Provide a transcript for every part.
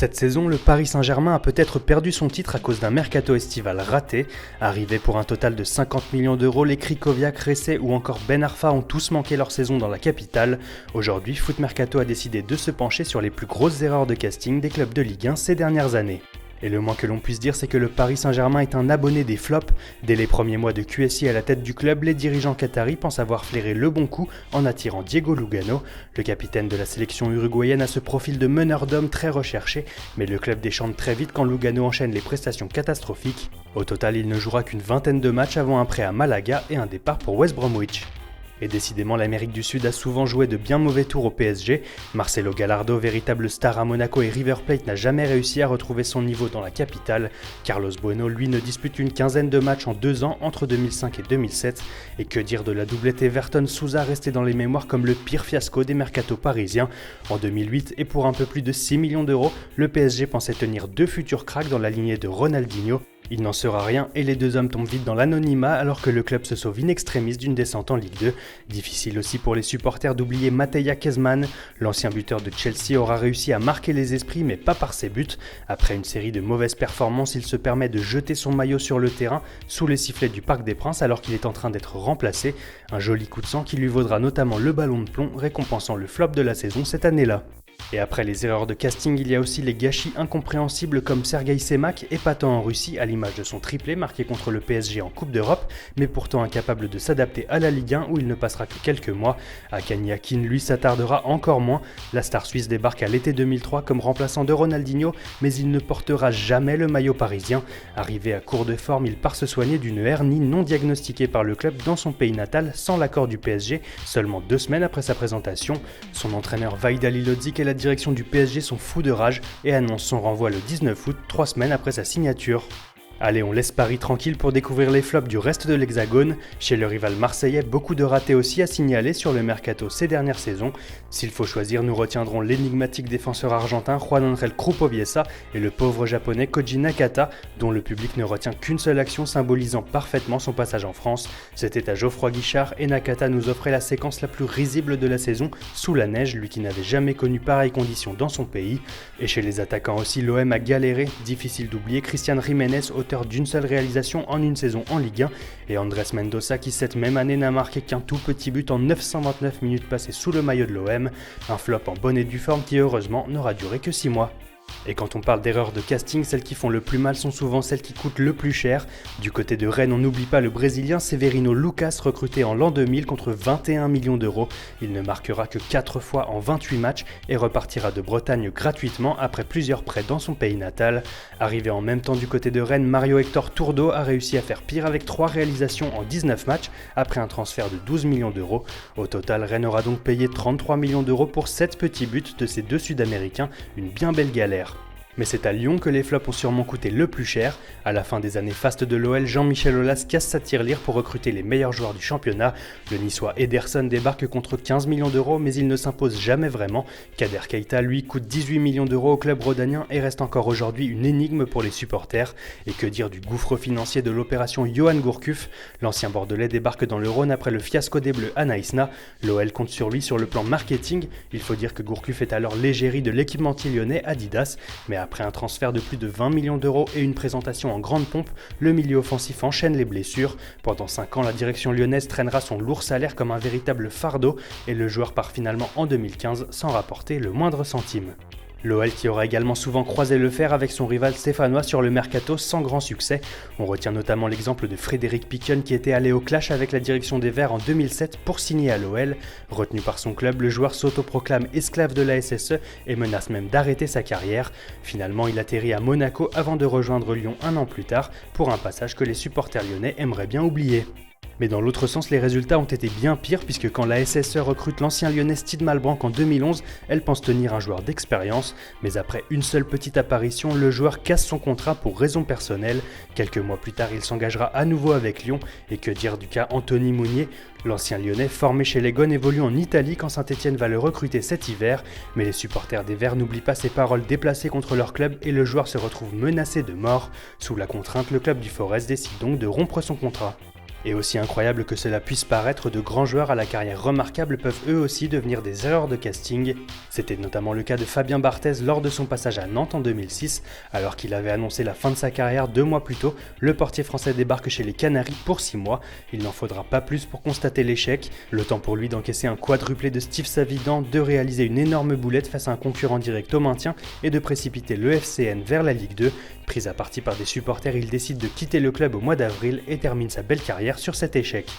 Cette saison, le Paris Saint-Germain a peut-être perdu son titre à cause d'un mercato estival raté. Arrivés pour un total de 50 millions d'euros, les Krychowiak, Ressé ou encore Ben Arfa ont tous manqué leur saison dans la capitale. Aujourd'hui, Foot Mercato a décidé de se pencher sur les plus grosses erreurs de casting des clubs de Ligue 1 ces dernières années. Et le moins que l'on puisse dire, c'est que le Paris Saint-Germain est un abonné des flops. Dès les premiers mois de QSI à la tête du club, les dirigeants qataris pensent avoir flairé le bon coup en attirant Diego Lugano. Le capitaine de la sélection uruguayenne a ce profil de meneur d'hommes très recherché, mais le club déchante très vite quand Lugano enchaîne les prestations catastrophiques. Au total, il ne jouera qu'une vingtaine de matchs avant un prêt à Malaga et un départ pour West Bromwich. Et décidément, l'Amérique du Sud a souvent joué de bien mauvais tours au PSG. Marcelo Gallardo, véritable star à Monaco et River Plate, n'a jamais réussi à retrouver son niveau dans la capitale. Carlos Bueno, lui, ne dispute qu'une quinzaine de matchs en 2 ans, entre 2005 et 2007. Et que dire de la doublette Everton-Sousa, restée dans les mémoires comme le pire fiasco des mercatos parisiens. En 2008, et pour un peu plus de 6 millions d'euros, le PSG pensait tenir 2 futurs cracks dans la lignée de Ronaldinho. Il n'en sera rien et les deux hommes tombent vite dans l'anonymat alors que le club se sauve in extremis d'une descente en Ligue 2. Difficile aussi pour les supporters d'oublier Mateja Kezman. L'ancien buteur de Chelsea aura réussi à marquer les esprits mais pas par ses buts. Après une série de mauvaises performances, il se permet de jeter son maillot sur le terrain sous les sifflets du Parc des Princes alors qu'il est en train d'être remplacé. Un joli coup de sang qui lui vaudra notamment le ballon de plomb récompensant le flop de la saison cette année-là. Et après les erreurs de casting, il y a aussi les gâchis incompréhensibles comme Sergueï Semak, épatant en Russie à l'image de son triplé marqué contre le PSG en Coupe d'Europe, mais pourtant incapable de s'adapter à la Ligue 1 où il ne passera que quelques mois. Hakan Yakin, lui, s'attardera encore moins. La star suisse débarque à l'été 2003 comme remplaçant de Ronaldinho, mais il ne portera jamais le maillot parisien. Arrivé à court de forme, il part se soigner d'une hernie non diagnostiquée par le club dans son pays natal sans l'accord du PSG, seulement 2 semaines après sa présentation. Son entraîneur Vaid Halilhodžić et la direction du PSG sont fous de rage et annoncent son renvoi le 19 août, 3 semaines après sa signature. Allez, on laisse Paris tranquille pour découvrir les flops du reste de l'Hexagone. Chez le rival marseillais, beaucoup de ratés aussi à signaler sur le mercato ces dernières saisons. S'il faut choisir, nous retiendrons l'énigmatique défenseur argentin Juan Ángel Krupoviesa et le pauvre japonais Koji Nakata, dont le public ne retient qu'une seule action symbolisant parfaitement son passage en France. C'était à Geoffroy Guichard et Nakata nous offrait la séquence la plus risible de la saison, sous la neige, lui qui n'avait jamais connu pareilles conditions dans son pays. Et chez les attaquants aussi, l'OM a galéré, difficile d'oublier Cristian Jiménez, auteur d'une seule réalisation en une saison en Ligue 1, et Andrés Mendoza qui cette même année n'a marqué qu'un tout petit but en 929 minutes passées sous le maillot de l'OM, un flop en bonne et due forme qui heureusement n'aura duré que 6 mois. Et quand on parle d'erreurs de casting, celles qui font le plus mal sont souvent celles qui coûtent le plus cher. Du côté de Rennes, on n'oublie pas le Brésilien Severino Lucas, recruté en l'an 2000 contre 21 millions d'euros. Il ne marquera que 4 fois en 28 matchs et repartira de Bretagne gratuitement après plusieurs prêts dans son pays natal. Arrivé en même temps du côté de Rennes, Mario Hector Tourdo a réussi à faire pire avec 3 réalisations en 19 matchs après un transfert de 12 millions d'euros. Au total, Rennes aura donc payé 33 millions d'euros pour 7 petits buts de ces deux Sud-Américains, une bien belle galère. Mais c'est à Lyon que les flops ont sûrement coûté le plus cher. À la fin des années fastes de l'OL, Jean-Michel Aulas casse sa tirelire pour recruter les meilleurs joueurs du championnat. Le Niçois Ederson débarque contre 15 millions d'euros, mais il ne s'impose jamais vraiment. Kader Keita, lui, coûte 18 millions d'euros au club rhodanien et reste encore aujourd'hui une énigme pour les supporters. Et que dire du gouffre financier de l'opération Yoann Gourcuff? L'ancien Bordelais débarque dans le Rhône après le fiasco des Bleus à Naïsna. L'OL compte sur lui sur le plan marketing. Il faut dire que Gourcuff est alors l'égérie de l'équipementier lyonnais Adidas, mais après un transfert de plus de 20 millions d'euros et une présentation en grande pompe, le milieu offensif enchaîne les blessures. Pendant 5 ans, la direction lyonnaise traînera son lourd salaire comme un véritable fardeau et le joueur part finalement en 2015 sans rapporter le moindre centime. L'OL qui aura également souvent croisé le fer avec son rival stéphanois sur le mercato sans grand succès. On retient notamment l'exemple de Frédéric Piquion qui était allé au clash avec la direction des Verts en 2007 pour signer à l'OL. Retenu par son club, le joueur s'autoproclame esclave de la SSE et menace même d'arrêter sa carrière. Finalement, il atterrit à Monaco avant de rejoindre Lyon un an plus tard pour un passage que les supporters lyonnais aimeraient bien oublier. Mais dans l'autre sens, les résultats ont été bien pires puisque quand la SSE recrute l'ancien lyonnais Steve Malbranck en 2011, elle pense tenir un joueur d'expérience. Mais après une seule petite apparition, le joueur casse son contrat pour raisons personnelles. Quelques mois plus tard, il s'engagera à nouveau avec Lyon. Et que dire du cas Anthony Mounier? L'ancien lyonnais formé chez les Gones évolue en Italie quand Saint-Etienne va le recruter cet hiver. Mais les supporters des Verts n'oublient pas ses paroles déplacées contre leur club et le joueur se retrouve menacé de mort. Sous la contrainte, le club du Forest décide donc de rompre son contrat. Et aussi incroyable que cela puisse paraître, de grands joueurs à la carrière remarquable peuvent eux aussi devenir des erreurs de casting. C'était notamment le cas de Fabien Barthez lors de son passage à Nantes en 2006, alors qu'il avait annoncé la fin de sa carrière 2 mois plus tôt. Le portier français débarque chez les Canaries pour 6 mois. Il n'en faudra pas plus pour constater l'échec. Le temps pour lui d'encaisser un quadruplé de Steve Savidan, de réaliser une énorme boulette face à un concurrent direct au maintien et de précipiter le FCN vers la Ligue 2. Pris à partie par des supporters, il décide de quitter le club au mois d'avril et termine sa belle carrière sur cet échec.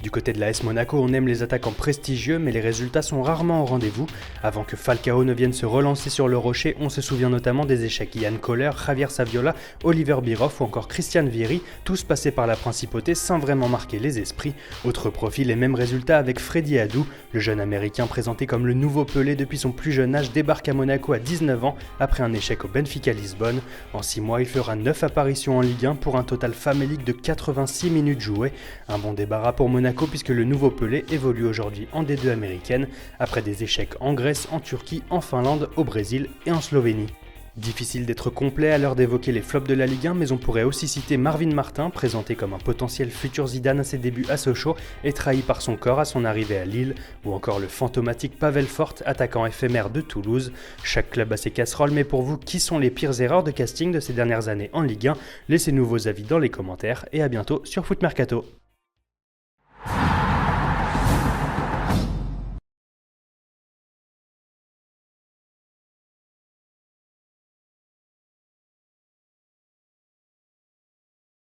Du côté de l'AS Monaco, on aime les attaquants prestigieux, mais les résultats sont rarement au rendez-vous. Avant que Falcao ne vienne se relancer sur le rocher, on se souvient notamment des échecs Yann Koller, Javier Saviola, Oliver Bierhoff ou encore Christian Vieri, tous passés par la principauté sans vraiment marquer les esprits. Autre profil et même résultat avec Freddy Adu, le jeune américain présenté comme le nouveau Pelé depuis son plus jeune âge débarque à Monaco à 19 ans après un échec au Benfica Lisbonne. En 6 mois, il fera 9 apparitions en Ligue 1 pour un total famélique de 86 minutes jouées. Un bon débarras pour Monaco puisque le nouveau Pelé évolue aujourd'hui en D2 américaine après des échecs en Grèce, en Turquie, en Finlande, au Brésil et en Slovénie. Difficile d'être complet à l'heure d'évoquer les flops de la Ligue 1, mais on pourrait aussi citer Marvin Martin, présenté comme un potentiel futur Zidane à ses débuts à Sochaux et trahi par son corps à son arrivée à Lille, ou encore le fantomatique Pavel Fort, attaquant éphémère de Toulouse. Chaque club a ses casseroles, mais pour vous, qui sont les pires erreurs de casting de ces dernières années en Ligue 1 ? Laissez-nous vos avis dans les commentaires et à bientôt sur Foot Mercato.